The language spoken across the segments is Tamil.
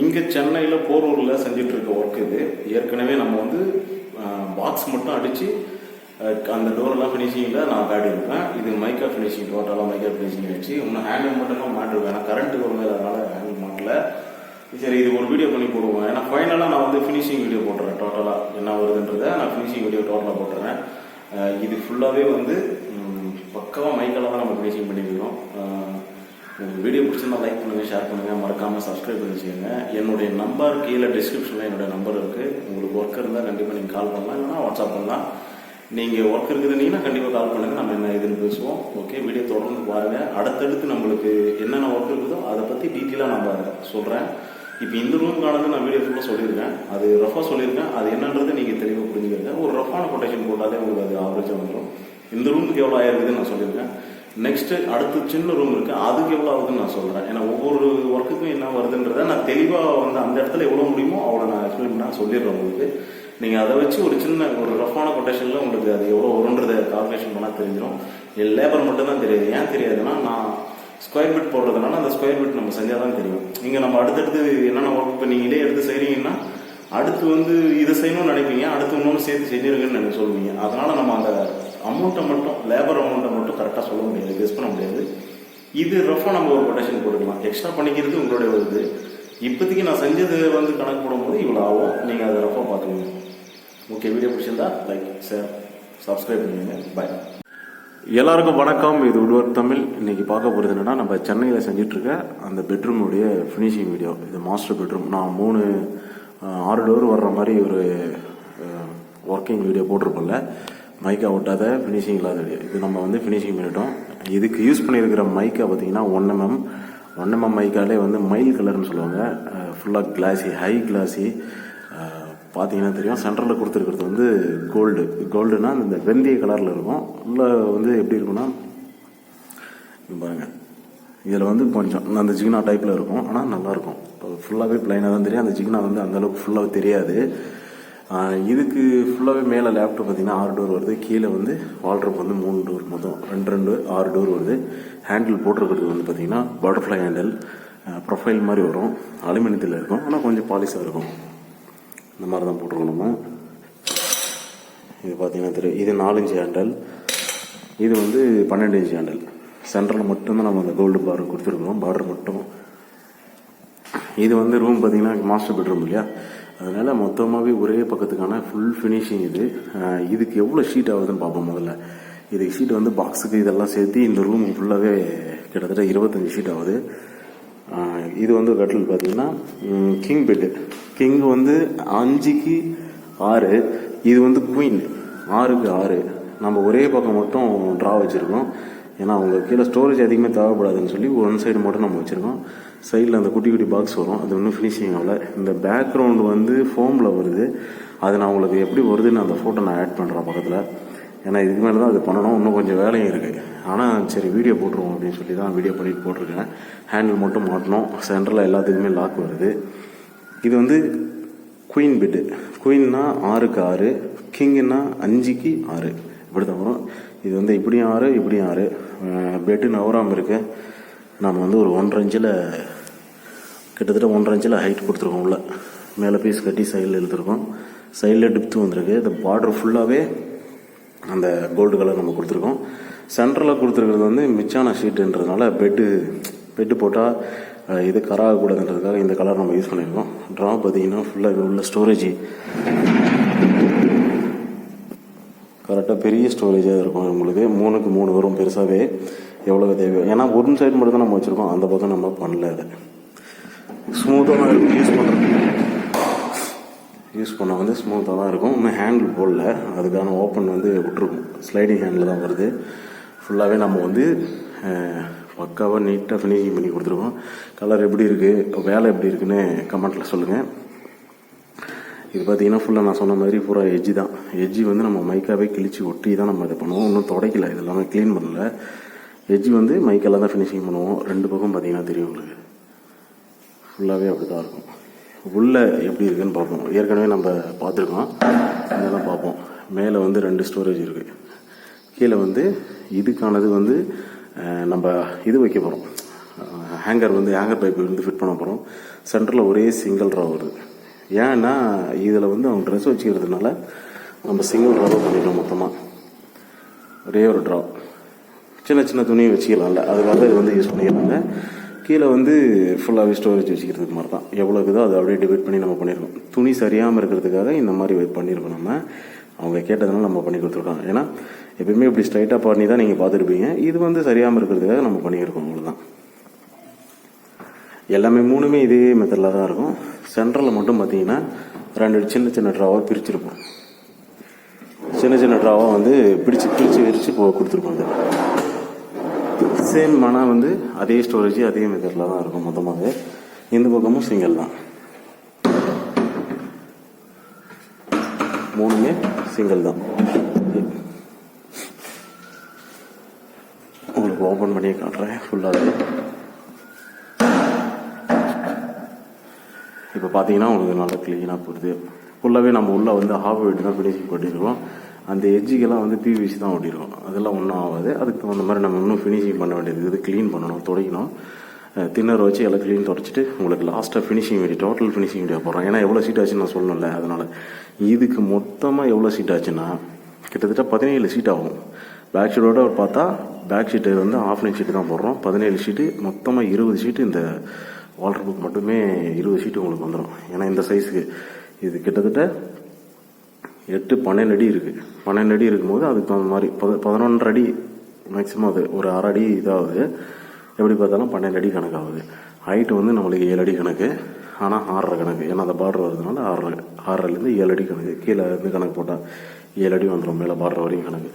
இங்கே சென்னையில் போரூரில் செஞ்சுட்டு இருக்க ஒர்க் இது. ஏற்கனவே நம்ம வந்து பாக்ஸ் மட்டும் அடித்து அந்த டோரெல்லாம் ஃபினிஷிங்கில் நான் காட்டியிருப்பேன். இது மைக்கா ஃபினிஷிங், டோட்டலாக மைக்கா ஃபினிஷிங் ஆகிடுச்சு. இன்னும் ஹேண்டில் மட்டும் மாட்டிருக்கேன். ஏன்னா கரண்ட்டுக்கு ஒரு மேலே அதனால் ஹேண்டில் மாட்டல. சரி, இது ஒரு வீடியோ பண்ணி போடுவேன். ஏன்னா ஃபைனலாக நான் வந்து ஃபினிஷிங் வீடியோ போட்டுறேன். டோட்டலாக என்ன வருதுன்றதை நான் ஃபினிஷிங் வீடியோ டோட்டலாக போட்டுறேன். இது ஃபுல்லாகவே வந்து பக்காவாக மைக்கால் தான் நம்ம ஃபினிஷிங் பண்ணிக்கிறோம். உங்களுக்கு வீடியோ பிடிச்சிருந்தா லைக் பண்ணுங்கள், ஷேர் பண்ணுங்கள், மறக்காமல் சப்ஸ்கிரைப் பண்ணி வச்சுக்கோங்க. என்னுடைய நம்பர் கீழே டிஸ்கிரிப்ஷனில் என்னுடைய நம்பர் இருக்குது. உங்களுக்கு ஒர்க் இருந்தால் கண்டிப்பாக நீங்கள் கால் பண்ணலாம், இல்லைனா வாட்ஸ்அப் பண்ணலாம். நீங்கள் ஒர்க் இருக்குதுன்னீங்கன்னா கண்டிப்பாக கால் பண்ணுங்கள், நம்ம என்ன இதுன்னு பேசுவோம். ஓகே, வீடியோ தொடர்ந்து பாருங்கள். அடுத்தடுத்து நம்மளுக்கு என்னென்ன ஒர்க் இருக்குதோ அதை பற்றி டீட்டெயிலாக நம்ம சொல்கிறேன். இப்போ இந்த ரூமுக்கானது நான் வீடியோ ஃபுல்லாக சொல்லியிருக்கேன். அது ரஃபாக சொல்லியிருக்கேன். அது என்னன்றது நீங்கள் தெளிவாக புரிஞ்சுக்கிறீங்க. ஒரு ரஃபான கொட்டேஷன் போட்டாலே உங்களுக்கு அது ஆவரேஜாக வந்துடும். இந்த ரூமுக்கு எவ்வளோ ஆயிருக்குதுன்னு நான் சொல்லியிருக்கேன். நெக்ஸ்ட்டு அடுத்து சின்ன ரூம் இருக்குது, அதுக்கு எவ்வளோ ஆகுதுன்னு நான் சொல்கிறேன். ஏன்னா ஒவ்வொரு ஒர்க்குக்கும் என்ன வருதுன்றதை நான் தெளிவாக வந்து அந்த இடத்துல எவ்வளோ முடியுமோ அவ்வளோ நான் எக்ஸ்பிளைன் பண்ண சொல்லிடுறேன் உங்களுக்கு. நீங்கள் அதை வச்சு ஒரு சின்ன ஒரு ரஃபான கொட்டேஷனில் உங்களுக்கு அது எவ்வளோ வரும்ன்றதை கால்குலேஷன் பண்ணால் தெரிஞ்சிடும். லேபர் மட்டும்தான் தெரியாது. ஏன் தெரியாதுன்னா, நான் ஸ்கொயர் ஃபீட் போடுறதுனால அந்த ஸ்கொயர் ஃபீட் நம்ம செஞ்சால் தான் தெரியும். நீங்கள் நம்ம அடுத்தடுத்து என்னென்ன ஒர்க் இப்போ நீங்களே எடுத்து செய்கிறீங்கன்னா அடுத்து வந்து இதை செய்யணும்னு நினைப்பீங்க, அடுத்து இன்னொன்று சேர்த்து செஞ்சிருக்குன்னு எனக்கு சொல்லுவீங்க. அதனால் நம்ம அந்த அமௌண்ட்டை மட்டும், லேபர் அமௌண்ட்டை மட்டும் கரெக்டாக சொல்ல முடியாது, கெஸ் பண்ண முடியாது. இது ரஃபாக நம்ம ஒரு கொட்டேஷன் போட்டுக்கலாம். எக்ஸ்ட்ரா பண்ணிக்கிறது உங்களுடைய வருது. இப்போதைக்கு நான் செஞ்சது வந்து கணக்கு போடும்போது இவ்வளோ ஆகும். நீங்கள் அதை ரஃபாக பார்த்துக்கோங்க. ஓகே, வீடியோ பிடிச்சிருந்தா லைக், ஷேர், சப்ஸ்கிரைப் பண்ணுங்க. பாய். எல்லாருக்கும் வணக்கம். இது உட்வொர்க் தமிழ். இன்னைக்கு பார்க்க போகிறது என்னன்னா, நம்ம சென்னையில் செஞ்சிட்ருக்க அந்த பெட்ரூமுடைய ஃபினிஷிங் வீடியோ. இது மாஸ்டர் பெட்ரூம். நான் 6 டோர் வர்ற மாதிரி ஒரு ஒர்க்கிங் வீடியோ போட்டிருப்போம்ல, மைக்கா ஒட்டாத ஃபினிஷிங் இல்லாத வீடியோ. இது நம்ம வந்து ஃபினிஷிங் பண்ணிட்டோம். இதுக்கு யூஸ் பண்ணியிருக்கிற மைக்கா பார்த்தீங்கன்னா 1mm மைக்காலே வந்து மைல் கலர்னு சொல்லுவாங்க. ஃபுல்லாக கிளாஸி, ஹை கிளாஸி. பார்த்தீங்கன்னா தெரியும். சென்டரில் கொடுத்துருக்கிறது வந்து கோல்டுனா இந்த வெந்தய கலரில் இருக்கும். உள்ள வந்து எப்படி இருக்குன்னா பாருங்க, இதில் வந்து கொஞ்சம் அந்த ஜிகினா டைப்பில் இருக்கும். ஆனால் நல்லாயிருக்கும். ஃபுல்லாகவே பிளைனாக தான் தெரியும். அந்த ஜிகினா வந்து அந்தளவுக்கு ஃபுல்லாக தெரியாது. இதுக்கு ஃபுல்லாகவே மேலே லேப்டாப் பார்த்தீங்கன்னா 6 டோர் வருது. கீழே வந்து வால்ட்ரோப் வந்து 3 டோர், மொத்தம் 2 6 டோர் வருது. ஹேண்டில் போட்டிருக்கிறது வந்து பார்த்தீங்கன்னா பட்டர்ஃப்ளை ஹேண்டில், ப்ரொஃபைல் மாதிரி வரும். அலுமினியத்தில் இருக்கும், ஆனால் கொஞ்சம் பாலிஷாக இருக்கும். இந்த மாதிரி தான் போட்டிருக்கணுமோ. இது பார்த்தீங்கன்னா தெரியும். இது 4 இன்ச் ஹேண்டில், இது வந்து 12 இன்ச் ஹேண்டில். சென்டரில் மட்டும்தான் நம்ம அந்த கோல்டு பார் கொடுத்துருக்கோம், பார்டர் மட்டும். இது வந்து ரூம் பார்த்தீங்கன்னா மாஸ்டர் பெட்ரூம் இல்லையா, அதனால் மொத்தமாகவே ஒரே பக்கத்துக்கான ஃபுல் ஃபினிஷிங் இது. இதுக்கு எவ்வளோ ஷீட் ஆகுதுன்னு பார்ப்போம். முதல்ல இதுக்கு ஷீட் வந்து பாக்ஸுக்கு இதெல்லாம் சேர்த்து இந்த ரூம் ஃபுல்லாகவே கிட்டத்தட்ட 25 ஷீட் ஆகுது. இது வந்து கட்டில் பார்த்தீங்கன்னா கிங் பெட்டு. கிங் வந்து 5க்கு 6, இது வந்து குயின் 6க்கு 6. நம்ம ஒரே பக்கம் மட்டும் ட்ரா வச்சுருக்கோம். ஏன்னா அவங்க கீழே ஸ்டோரேஜ் அதிகமாக தேவைப்படாதுன்னு சொல்லி ஒன் சைடு மட்டும் நம்ம வச்சுருக்கோம். சைடில் அந்த குட்டி குட்டி பாக்ஸ் வரும், அது இன்னும் ஃபினிஷிங் ஆகல. இந்த பேக்ரவுண்டு வந்து ஃபோமில் வருது. அது நான் உங்களுக்கு எப்படி வருதுன்னு அந்த ஃபோட்டோ நான் ஆட் பண்ணுறேன் பக்கத்தில். ஏன்னா இதுக்கு மேலே தான் அது பண்ணணும். இன்னும் கொஞ்சம் வேலையும் இருக்குது. ஆனால் சரி, வீடியோ போட்டுருவோம் அப்படின்னு சொல்லி தான் வீடியோ பண்ணிட்டு போட்டிருக்கேன். ஹேண்டில் மட்டும் மாட்டணும். சென்டரில் எல்லாத்துக்குமே லாக் வருது. இது வந்து குயின் பெட்டு. குயின்னா 6க்கு 6, கிங்குன்னா 5க்கு 6, இப்படி தான் வரும். இது வந்து இப்படியும் 6, இப்படியும் 6. பெட்டு நவராமல் இருக்கு. நம்ம வந்து ஒரு 1.5 இன்ச்சில், கிட்டத்தட்ட 1.5 இன்ச்சில் ஹைட் கொடுத்துருக்கோம். உள்ள மேலே பீஸ் கட்டி சைடில் எடுத்துருக்கோம். சைடில் டிப்த்து வந்திருக்கு. இந்த பார்டர் ஃபுல்லாகவே அந்த கோல்டு கலர் நம்ம கொடுத்துருக்கோம். சென்டரில் கொடுத்துருக்கிறது வந்து மிச்சான ஷீட்டுன்றதுனால பெட்டு போட்டால் இது கராகக்கூடாதுன்றதுக்காக இந்த கலர் நம்ம யூஸ் பண்ணியிருக்கோம். ட்ரா பார்த்தீங்கன்னா ஃபுல்லாக உள்ள ஸ்டோரேஜ் கரெக்டாக பெரிய ஸ்டோரேஜாக இருக்கும். உங்களுக்கு 3க்கு 3 வரும் பெருசாகவே, எவ்வளோ தேவையோ. ஏன்னா ஒரு சைடு மட்டும் தான் நம்ம வச்சுருக்கோம், அந்த பக்கம் நம்ம பண்ணல. அது ஸ்மூத்தாக தான் இருக்கும். யூஸ் பண்ண வந்து ஸ்மூத்தாக தான் இருக்கும். இன்னும் ஹேண்டில் போடல, அதுக்கான ஓப்பன் வந்து விட்டுருக்கும். ஸ்லைடிங் ஹேண்டில் தான் வருது. ஃபுல்லாகவே நம்ம வந்து பக்காவாக நீட்டாக ஃபினிஷிங் பண்ணி கொடுத்துருக்கோம். கலர் எப்படி இருக்குது, வேலை எப்படி இருக்குன்னு கமெண்ட்டில் சொல்லுங்கள். இது பார்த்தீங்கன்னா ஃபுல்லாக நான் சொன்ன மாதிரி பூரா எஜ்ஜி தான். எஜ்ஜி வந்து நம்ம மைக்காவே கிழிச்சு ஒட்டி தான் நம்ம இதை பண்ணுவோம். இன்னும் துடைக்கல, இது எல்லாமே க்ளீன் பண்ணல. எஜ்ஜி வந்து மைக்கெல்லாம் தான் ஃபினிஷிங் பண்ணுவோம். 2 பக்கம் பார்த்தீங்கன்னா தெரியும் உங்களுக்கு. ஃபுல்லாகவே அப்படி தான் இருக்கும். உள்ளே எப்படி இருக்குன்னு பார்ப்போம். ஏற்கனவே நம்ம பார்த்துருக்கோம், அதெல்லாம் பார்ப்போம். மேலே வந்து 2 ஸ்டோரேஜ் இருக்குது. கீழே வந்து இதுக்கானது வந்து நம்ம இது வைக்க போகிறோம், ஹேங்கர் பைப் வந்து ஃபிட் பண்ண போகிறோம். சென்டரில் ஒரே சிங்கிள் ட்ரா வருது. ஏன்னா இதில் வந்து அவங்க ட்ரெஸ் வச்சுக்கிறதுனால நம்ம சிங்கிள் ட்ராவை பண்ணிட்டோம். மொத்தமாக ஒரே ஒரு ட்ரா, சின்ன சின்ன துணியை வச்சுக்கலாம்ல, அதுக்காக இது வந்து யூஸ் பண்ணிக்கலாங்க. கீழே வந்து ஃபுல்லாகவே ஸ்டோரேஜ் வச்சுக்கிறதுக்கு மாதிரி தான். எவ்வளோ இருக்குதோ அதை அப்படியே டிவைட் பண்ணி நம்ம பண்ணியிருக்கோம். துணி சரியாமல் இருக்கிறதுக்காக இந்த மாதிரி பண்ணியிருக்கோம். நம்ம அவங்க கேட்டதுனால நம்ம பண்ணி கொடுத்துருக்கோம். ஏன்னா எப்பயுமே இப்படி ஸ்ட்ரைட்டாக பண்ணி தான் நீங்கள் பார்த்துருப்பீங்க. இது வந்து சரியாமல் இருக்கிறதுக்காக நம்ம பண்ணியிருக்கோம். அவ்வளோதான். எல்லாமே 3மே இதே மெத்தடில் தான் இருக்கும். சென்டரில் மட்டும் பார்த்தீங்கன்னா 2 சின்ன சின்ன ட்ராவாக பிரிச்சிருப்போம். சின்ன சின்ன ட்ராவாக வந்து பிரித்து கொடுத்துருப்போம். அது சேம். ஆனால் வந்து அதே ஸ்டோரேஜ் அதே மெத்தடில் தான் இருக்கும் மொத்தமாகவே. இந்த பக்கமும் சிங்கிள் தான், 3மே சிங்கிள் தான். உங்களுக்கு ஓப்பன் பண்ணி காட்டுறேன் ஃபுல்லாகவே. இப்போ பார்த்தீங்கன்னா உங்களுக்கு நல்லா க்ளீனாக போடுது. ஃபுல்லாகவே நம்ம உள்ளே வந்து ஹாஃப் வெயிட் தான் ஃபினிஷிங் பண்ணியிருக்கோம். அந்த எட்ஜுக்கெல்லாம் வந்து பிவிசி தான் ஓட்டிருக்கோம். அதெல்லாம் ஒன்றும் ஆகாது. அதுக்கு தகுந்த மாதிரி நம்ம இன்னும் ஃபினிஷிங் பண்ண வேண்டியது இது. க்ளீன் பண்ணணும், துடைக்கணும். தின்னர் வச்சு எல்லாம் க்ளீன் துடைச்சிட்டு உங்களுக்கு லாஸ்ட்டாக finishing video, total finishing video போடுறோம். ஏன்னா எவ்வளோ சீட் ஆச்சுன்னு நான் சொல்லணும்ல, அதனால். இதுக்கு மொத்தமாக எவ்வளோ சீட் ஆச்சுன்னா கிட்டத்தட்ட 17 ஷீட் ஆகும். பேக் ஷீட்டோட பார்த்தா பேக் ஷீட்டு வந்து ஆஃப் நைட் ஷீட்டு தான் போடுறோம். 17 ஷீட்டு, மொத்தமாக 20 ஷீட்டு. இந்த வாட்டர் புக் மட்டுமே 20 ஷீட்டு உங்களுக்கு வந்துடும். ஏன்னா இந்த சைஸுக்கு இது கிட்டத்தட்ட 8-12 அடி இருக்குது. 12 அடி இருக்கும்போது அதுக்கு தகுந்த மாதிரி 11 அடி மேக்ஸிமம். அது ஒரு 6 அடி இதாகுது. எப்படி பார்த்தாலும் 12 அடி கணக்காகுது. ஹைட்டு வந்து நம்மளுக்கு 7 அடி கணக்கு. ஆனால் 6.5 கணக்கு. ஏன்னா அந்த பார்டர் வருதுனால 6.5லேருந்து 7 அடி கணக்கு. கீழே இருந்து கணக்கு போட்டால் 7 அடி வந்துடும். மேலே பார்டர் வரையும் கணக்கு.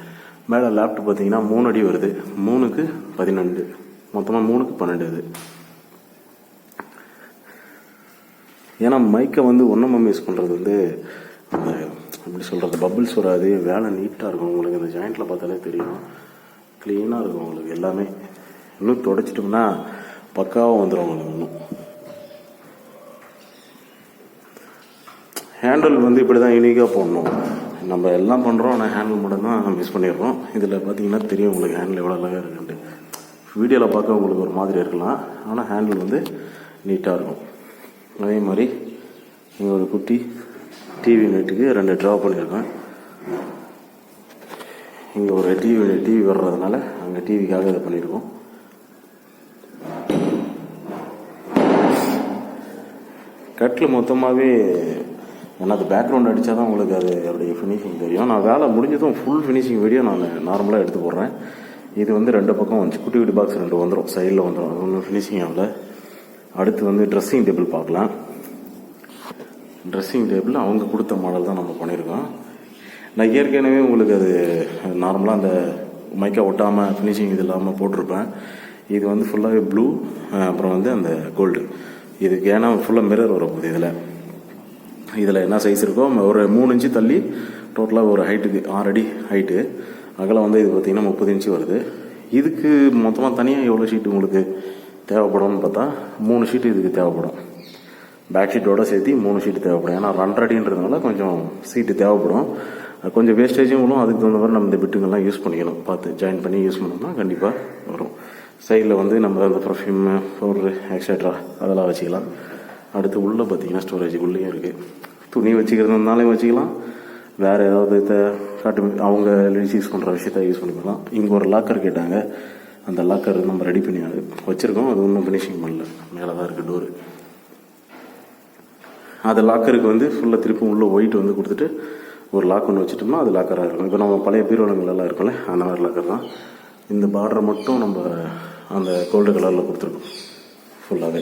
மேலே லேப்டாப் பார்த்தீங்கன்னா 3 அடி வருது. 3க்கு 12, மொத்தமாக 3க்கு 12 இது. ஏன்னா மைக்கை வந்து ஒன்றும் யூஸ் பண்ணுறது வந்து அந்த எப்படி சொல்கிறது, பபிள்ஸ் வராது. வேலை நீட்டாக இருக்கும். உங்களுக்கு இந்த ஜாயிண்டில் பார்த்தாலே தெரியும், க்ளீனாக இருக்கும் உங்களுக்கு எல்லாமே. இன்னும் துடைச்சிட்டோம்னா பக்காவாக வந்துடும் உங்களுக்கு. இன்னும் ஹேண்டில் வந்து இப்படி தான் யூனிக்காக போடணும். நம்ம எல்லாம் பண்ணுறோம், ஆனால் ஹேண்டில் மட்டும் தான் மிஸ் பண்ணிடுறோம். இதில் பார்த்தீங்கன்னா தெரியும் உங்களுக்கு ஹேண்டில் எவ்வளோ அழகாக இருக்குன்ட்டு. வீடியோவில் பார்க்க உங்களுக்கு ஒரு மாதிரி இருக்கலாம், ஆனால் ஹேண்டில் வந்து நீட்டாக இருக்கும். அதே மாதிரி இங்கே ஒரு குட்டி டிவி யூனிட்டுக்கு 2 ட்ரா பண்ணியிருக்கேன். இங்கே ஒரு டிவி வர்றதுனால அங்கே டிவிக்காக இதை பண்ணியிருக்கோம். கட்டில் மொத்தமாகவே ஏன்னா அது பேக்ரவுண்ட் அடித்தா தான் உங்களுக்கு அது அப்படியே ஃபினிஷிங் தெரியும். நான் வேலை முடிஞ்சதும் ஃபுல் ஃபினிஷிங் வீடியோ நான் நார்மலாக எடுத்து போடுறேன். இது வந்து 2 பக்கம் வந்துச்சு. குட்டி குட்டி பாக்ஸ் 2 வந்துடும், சைடில் வந்துடும். அது ஒன்றும் ஃபினிஷிங் ஆகல. அடுத்து வந்து ட்ரெஸ்ஸிங் டேபிள் பார்க்கலாம். ட்ரெஸ்ஸிங் டேபிள் அவங்க கொடுத்த மாடல் தான் நம்ம பண்ணியிருக்கோம். நான் ஏற்கனவே உங்களுக்கு அது நார்மலாக அந்த மைக்கா ஒட்டாமல் ஃபினிஷிங் இது இல்லாமல் போட்டிருப்பேன். இது வந்து ஃபுல்லாகவே ப்ளூ, அப்புறம் வந்து அந்த கோல்டு. இதுக்கு ஏன்னா ஃபுல்லாக மிரர் வரப்போகுது. இதில் என்ன சைஸ் இருக்கோ ஒரு 3 இன்ச்சு தள்ளி டோட்டலாக ஒரு ஹைட்டுக்கு 6 அடி ஹைட்டு. அகலம் வந்து இது பார்த்திங்கன்னா 30 இன்ச்சு வருது. இதுக்கு மொத்தமாக தனியாக எவ்வளோ ஷீட்டு உங்களுக்கு தேவைப்படும்னு பார்த்தா 3 ஷீட்டு இதுக்கு தேவைப்படும். பேக் ஷீட்டோட சேர்த்து 3 ஷீட்டு தேவைப்படும். ஏன்னா 2 அடின்றதுனால கொஞ்சம் சீட்டு தேவைப்படும். கொஞ்சம் வேஸ்டேஜும் வரும். அதுக்கு தகுந்த மாதிரி நம்ம இந்த பிட்டுங்கள்லாம் யூஸ் பண்ணிக்கணும். பார்த்து ஜாயின் பண்ணி யூஸ் பண்ணோம்னா கண்டிப்பாக வரும். சைடில் வந்து நம்ம அந்த பர்ஃப்யூம் பவுட்ரு எக்ஸட்ரா அதெல்லாம் வச்சுக்கலாம். அடுத்து உள்ளே பார்த்தீங்கன்னா ஸ்டோரேஜ் உள்ளேயும் இருக்குது. துணி வச்சுக்கிறதுனாலையும் வச்சுக்கலாம், வேறு ஏதாவது அவங்க லேடிஸ் யூஸ் பண்ணுற விஷயத்த யூஸ் பண்ணிக்கலாம். இங்கே ஒரு லாக்கர் கேட்டாங்க, அந்த லாக்கர் நம்ம ரெடி பண்ணி வச்சுருக்கோம். அது ஒன்றும் ஃபினிஷிங் பண்ணல, மேலே தான் இருக்குது டோரு. அது லாக்கருக்கு வந்து ஃபுல்லாக திருப்பி உள்ளே ஒயிட் வந்து கொடுத்துட்டு ஒரு லாக் ஒன்று வச்சுட்டோம்னா அது லாக்கராக இருக்கும். இப்போ நம்ம பழைய பீரோலங்களெல்லாம் இருக்கும்ல, அந்த மாதிரி லாக்கர் தான். இந்த பார்டரை மட்டும் நம்ம அந்த கோல்டு கலரில் கொடுத்துருக்கோம் ஃபுல்லாகவே.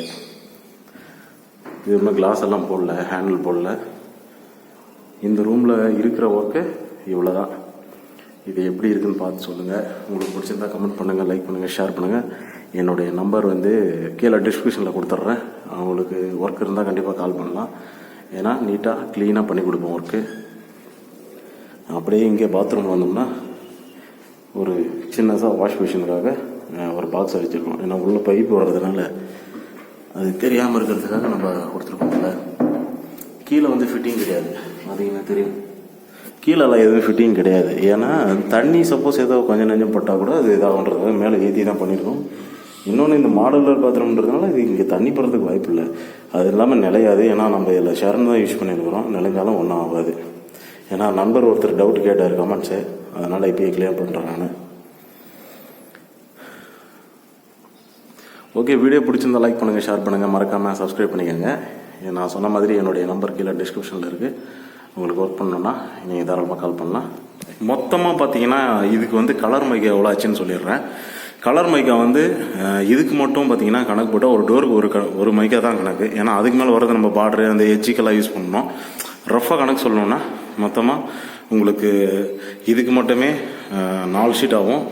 இது ஒன்றும் கிளாஸ் எல்லாம் போடல, ஹேண்டில் போடல. இந்த ரூமில் இருக்கிற ஒர்க்கு இவ்வளோ தான். இது எப்படி இருக்குதுன்னு பார்த்து சொல்லுங்கள். உங்களுக்கு பிடிச்சிருந்தா கமெண்ட் பண்ணுங்கள், லைக் பண்ணுங்கள், ஷேர் பண்ணுங்கள். என்னுடைய நம்பர் வந்து கீழே டிஸ்கிரிப்ஷனில் கொடுத்துட்றேன். அவங்களுக்கு ஒர்க் இருந்தால் கண்டிப்பாக கால் பண்ணலாம். ஏன்னா நீட்டாக க்ளீனாக பண்ணி கொடுப்போம் ஒர்க்கு. அப்படியே இங்கே பாத்ரூம் வந்தோம்னா ஒரு சின்னதாக வாஷ் மிஷினுக்காக ஒரு பாக்ஸ் வச்சுருக்கோம். ஏன்னா உள்ள பைப் வர்றதுனால அது தெரியாமல் இருக்கிறதுக்காக நம்ம கொடுத்துருக்கோம்ல. கீழே வந்து ஃபிட்டிங் கிடையாது, அது எனக்கு தெரியும். கீழெல்லாம் எதுவும் ஃபிட்டிங் கிடையாது. ஏன்னா தண்ணி சப்போஸ் ஏதோ கொஞ்சம் நெஞ்சம் பட்டால் கூட அது இதாகன்றது மேலே ஏற்றி தான் பண்ணியிருக்கோம். இன்னொன்று இந்த மாடலர் பாத்ரூம்ன்றதுனால இது இங்கே தண்ணி போகிறதுக்கு வாய்ப்பு இல்லை. அது இல்லாமல் நிலையாது. ஏன்னா நம்ம இதில் ஷரன் தான் யூஸ் பண்ணியிருக்கிறோம். நிலைஞ்சாலும் ஒன்றும் ஆகாது. ஏன்னா நண்பர் ஒருத்தர் டவுட் கேட்டார் கமெண்ட்ஸு, அதனால் இப்போயே கிளியர் பண்ணுறேன் நான். ஓகே, வீடியோ பிடிச்சிருந்தா லைக் பண்ணுங்கள், ஷேர் பண்ணுங்கள், மறக்காமல் சப்ஸ்கிரைப் பண்ணிக்கோங்க. நான் சொன்ன மாதிரி என்னுடைய நம்பர் கீழே டிஸ்கிரிப்ஷனில் இருக்குது. உங்களுக்கு ஒர்க் பண்ணணுன்னா நீங்கள் தாராளமாக கால் பண்ணலாம். மொத்தமாக பார்த்தீங்கன்னா இதுக்கு வந்து கலர் மைக்கா எவ்வளோ ஆச்சுன்னு சொல்லிடுறேன். கலர் மைக்கா வந்து இதுக்கு மட்டும் பார்த்தீங்கன்னா கணக்கு போட்டால் ஒரு டோருக்கு ஒரு மைக்கா தான் கணக்கு. ஏன்னா அதுக்கு மேலே வரது நம்ம பார்டரு அந்த எஜ்ஜிக்கெல்லாம் யூஸ் பண்ணணும். ரஃபாக கணக்கு சொல்லணுன்னா மொத்தமாக உங்களுக்கு இதுக்கு மட்டுமே 4 ஷீட் ஆகும்.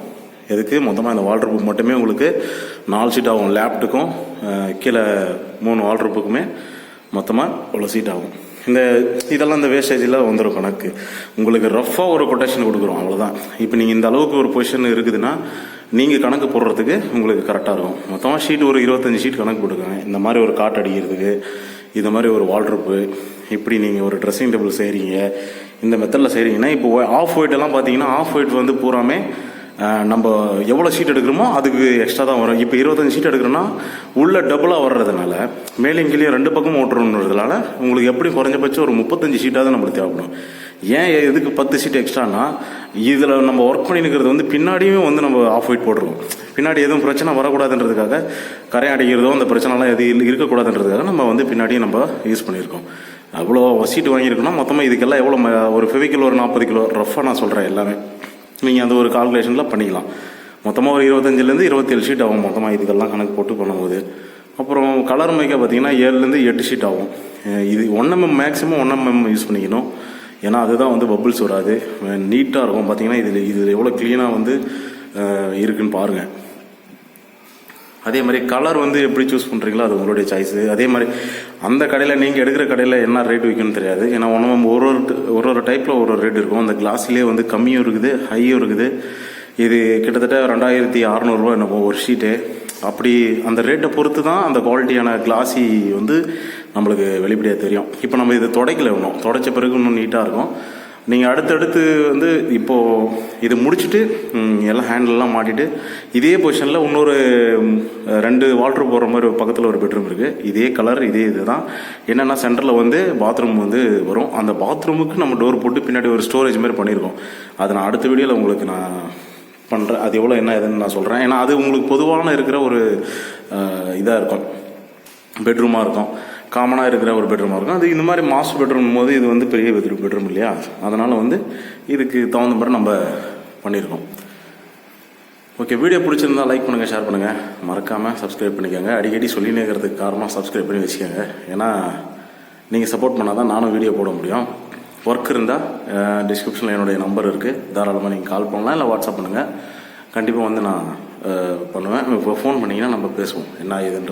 எதுக்கு மொத்தமாக இந்த வால்ட்ரூப்புக்கு மட்டுமே உங்களுக்கு 4 ஷீட் ஆகும். லேப்டுக்கும் கீழே 3 வால்ட்ரூப்புக்குமே மொத்தமாக இவ்வளோ சீட் ஆகும். இதெல்லாம் இந்த வேஸ்டேஜில் வந்துடும் கணக்கு. உங்களுக்கு ரஃபாக ஒரு கொட்டேஷன் கொடுக்குறோம், அவ்வளோதான். இப்போ நீங்கள் இந்த அளவுக்கு ஒரு பொசிஷன் இருக்குதுன்னா நீங்கள் கணக்கு போடுறதுக்கு உங்களுக்கு கரெக்டாக இருக்கும். மொத்தமாக ஷீட் ஒரு 25 ஷீட் கணக்கு போட்டுக்கோங்க. இந்த மாதிரி ஒரு காட் அடிக்கிறதுக்கு, இந்த மாதிரி ஒரு வால்ட்ரூப்பு, இப்படி நீங்கள் ஒரு ட்ரெஸ்ஸிங் டேபிள் செய்கிறீங்க, இந்த மெத்தடில் செய்கிறீங்கன்னா இப்போ ஆஃப் ஒயிட்டெல்லாம் பார்த்தீங்கன்னா ஆஃப் ஒயிட் வந்து பூராமே நம்ம எவ்வளோ ஷீட் எடுக்கிறோமோ அதுக்கு எக்ஸ்ட்ரா தான் வரும். இப்போ 25 ஷீட் எடுக்கிறோன்னா உள்ள டபுளாக வர்றதுனால மேலே கீழே 2 பக்கமும் ஓட்டுறதுனால உங்களுக்கு எப்படி குறைஞ்சபட்சம் ஒரு 35 ஷீட்டாக தான் நம்மளுக்கு தேவைப்படும். ஏன் எதுக்கு 10 ஷீட் எக்ஸ்ட்ரானா, இதில் நம்ம ஒர்க் பண்ணிக்கிறது வந்து பின்னாடியுமே வந்து நம்ம ஆஃப் ஒயிட் போட்டுருவோம். பின்னாடி எதுவும் பிரச்சனை வரக்கூடாதுன்றதுக்காக, கரை அடிக்கிறதோ அந்த பிரச்சனைலாம் எது இருக்கக்கூடாதுன்றதுக்காக நம்ம வந்து பின்னாடியும் நம்ம யூஸ் பண்ணியிருக்கோம். அவ்வளோ சீட்டு வாங்கியிருக்கோம்னா மொத்தமாக இதுக்கெல்லாம் எவ்வளோ ஒரு ஃபெவிக்கல் ஒரு 40 கிலோ ரஃபாக நான் சொல்கிறேன் எல்லாமே. நீங்கள் அந்த ஒரு கால்குலேஷனில் பண்ணிக்கலாம். மொத்தமாக ஒரு 25லேருந்து 27 ஷீட் ஆகும் மொத்தமாக இதுக்கெல்லாம் கணக்கு போட்டு பண்ணும்போது. அப்புறம் கலர் மைக்கா பார்த்தீங்கன்னா 7லேருந்து 8 ஷீட் ஆகும். இது 1mm மேக்ஸிமம் 1mm யூஸ் பண்ணிக்கணும். ஏன்னா அதுதான் வந்து பபுள்ஸ் வராது, நீட்டாக இருக்கும். பார்த்தீங்கன்னா இதில் எவ்வளோ க்ளீனாக வந்து இருக்குன்னு பாருங்கள். அதே மாதிரி கலர் வந்து எப்படி சூஸ் பண்ணுறீங்களோ அது உங்களுடைய சாய்ஸு. அதே மாதிரி அந்த கடையில் நீங்கள் எடுக்கிற கடையில் என்ன ரேட் விற்கணும்னு தெரியாது. ஏன்னா ஒரு டைப்பில் ஒரு ரேட் இருக்கும். அந்த கிளாஸ்லேயே வந்து கம்மியும் இருக்குது, ஹையும் இருக்குது. இது கிட்டத்தட்ட 2600 என்னமோ ஒரு ஷீட்டு. அப்படி அந்த ரேட்டை பொறுத்து தான் அந்த குவாலிட்டியான கிளாஸி வந்து நம்மளுக்கு வெளிப்படையாக தெரியும். இப்போ நம்ம இதை துடைக்கல, இன்னும் துடைச்ச பிறகு இன்னும் நீட்டாக இருக்கும். நீங்கள் அடுத்தடுத்து வந்து இப்போது இது முடிச்சுட்டு எல்லாம் ஹேண்டிலெலாம் மாட்டிட்டு இதே பொசிஷனில் இன்னொரு 2 வால்ட்ரு போடுற மாதிரி பக்கத்தில் ஒரு பெட்ரூம் இருக்குது. இதே கலர் இதே இது தான். என்னென்னா சென்டரில் வந்து பாத்ரூம் வந்து வரும். அந்த பாத்ரூமுக்கு நம்ம டோர் போட்டு பின்னாடி ஒரு ஸ்டோரேஜ் மாதிரி பண்ணியிருக்கோம். அதை நான் அடுத்த வீடியோவில் உங்களுக்கு நான் பண்ணுறேன். அது எவ்வளோ என்ன ஏதுன்னு நான் சொல்கிறேன். ஏன்னா அது உங்களுக்கு பொதுவான இருக்கிற ஒரு இதாக இருக்கும், பெட்ரூமாக இருக்கும், காமனாக இருக்கிற ஒரு பெட்ரூமாக இருக்கும். அது இந்த மாதிரி மாஸ்டர் பெட்ரூம் போது இது வந்து பெரிய பெட்ரூம் இல்லையா, அதனால் வந்து இதுக்கு தகுந்த மாதிரி நம்ம பண்ணியிருக்கோம். ஓகே, வீடியோ பிடிச்சிருந்தா லைக் பண்ணுங்கள், ஷேர் பண்ணுங்கள், மறக்காமல் சப்ஸ்கிரைப் பண்ணிக்கோங்க. அடிக்கடி சொல்லி நேக்கிறதுக்கு காரணமாக சப்ஸ்கிரைப் பண்ணி வச்சுக்கோங்க. ஏன்னா நீங்கள் சப்போர்ட் பண்ணால் தான் நானும் வீடியோ போட முடியும். ஒர்க் இருந்தால் டிஸ்கிரிப்ஷனில் என்னுடைய நம்பர் இருக்குது, தாராளமாக நீங்கள் கால் பண்ணலாம், இல்லை வாட்ஸ்அப் பண்ணுங்கள். கண்டிப்பாக வந்து நான் பண்ணுவேன். இப்போ ஃபோன் பண்ணிங்கன்னா நம்ம பேசுவோம் என்ன ஏதுன்ற.